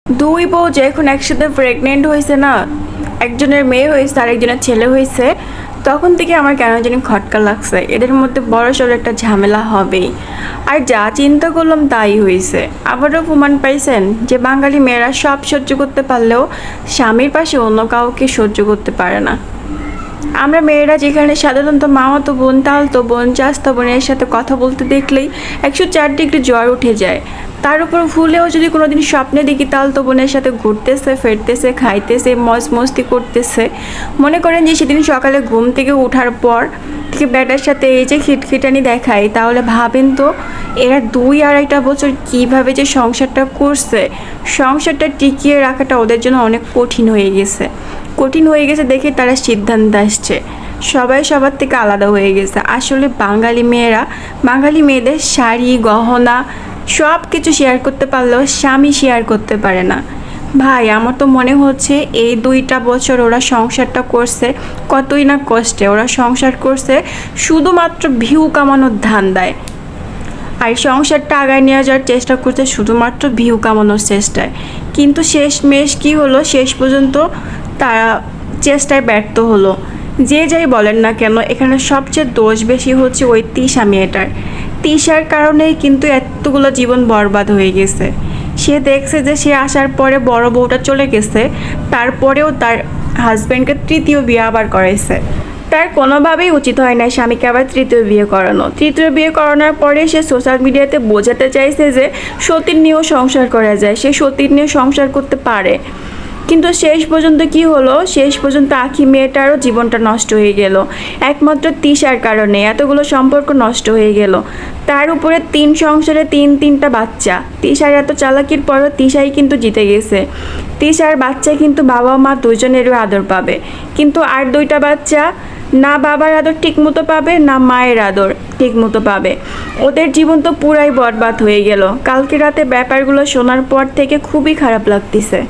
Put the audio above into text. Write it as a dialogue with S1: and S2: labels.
S1: দুই বউ যে এখন একসাথে প্রেগনেন্ট হয়েছে না, একজনের মেয়ে হয়েছে আর একজনের ছেলে হয়েছে, তখন থেকে আমার কেন জানি খটকা লাগছে এদের মধ্যে বড় সড়ো একটা ঝামেলা হবেই। আর যা চিন্তা করলাম তাই হয়েছে। আবারও প্রমাণ পাইছেন যে বাঙালি মেয়েরা সব সহ্য করতে পারলেও স্বামীর পাশে অন্য কাউকে সহ্য করতে পারে না। আমরা মেয়েরা যেখানে সাধারণত মামাতো বোন, তালতো বোন, চাস্তো বোনের সাথে কথা বলতে দেখলেই 104 ডিগ্রি জ্বর উঠে যায়, তার উপর ভুলেও যদি কোনোদিন স্বপ্নে দেখি তালতো বোনের সাথে ঘুরতেছে, ফিরতেছে, খাইতেছে, মজ মস্তি করতেছে, মনে করেন যে সেদিন সকালে ঘুম থেকে ওঠার পর থেকে ব্যাটার সাথে এই যে খিটখিটানি দেখায়, তাহলে ভাবেন তো এরা 2-2.5 বছর কীভাবে যে সংসারটা করছে, সংসারটা টিকিয়ে রাখাটা ওদের জন্য অনেক কঠিন হয়ে গেছে দেখে তারা সিদ্ধান্ত আসছে। সবাই সবার থেকে আলাদা হয়ে গেছে। আসলে বাঙালি মেয়েদের শাড়ি, গহনা সব কিছু শেয়ার করতে পারলেও স্বামী শেয়ার করতে পারে না। ভাই, আমার তো মনে হচ্ছে এই 2টা বছর ওরা সংসারটা করছে কতই না কষ্টে। ওরা সংসার করছে শুধুমাত্র ভিউ কামানোর ধান্দায়, আর সংসারটা আগায় নিয়ে যাওয়ার চেষ্টা করছে শুধুমাত্র ভিউ কামানোর চেষ্টায়। কিন্তু শেষমেশ কী হলো, শেষ পর্যন্ত তারা চেষ্টায় ব্যর্থ হলো। যে যাই বলেন না কেন, এখানে সবচেয়ে দোষ বেশি হচ্ছে ওই তিশা মেয়েটার। তিশার কারণেই কিন্তু এতগুলো জীবন বরবাদ হয়ে গেছে। সে দেখছে যে সে আসার পরে বড় বউটা চলে গেছে, তারপরেও তার হাজব্যান্ডকে তৃতীয় বিয়ে আবার করাইছে। তার কোনোভাবেই উচিত হয় না স্বামীকে আবার তৃতীয় বিয়ে করানো। তৃতীয় বিয়ে করানোর পরে সে সোশ্যাল মিডিয়াতে বোঝাতে চাইছে যে সতীর নিয়েও সংসার করা যায়, সে সতীর নিয়ে সংসার করতে পারে। কিন্তু শেষ পর্যন্ত কি হলো, শেষ পর্যন্ত আখি মেয়েটারও জীবনটা নষ্ট হয়ে গেল একমাত্র তিশার কারণে। এতগুলো সম্পর্ক নষ্ট হয়ে গেল, তার উপরে 3 সংসারে 3-3টা বাচ্চা। তিশার এত চালাকির পরও তিশাই কিন্তু জিতে গেছে। তিশার বাচ্চা কিন্তু বাবা মা দুজনেরও আদর পাবে, কিন্তু আর 2টা বাচ্চা না বাবার আদর ঠিকমতো পাবে, না মায়ের আদর ঠিকমতো পাবে। ওদের জীবন তো পুরাই বরবাদ হয়ে গেল। কালকে রাতে ব্যাপারগুলো শোনার পর থেকে খুবই খারাপ লাগতেছে।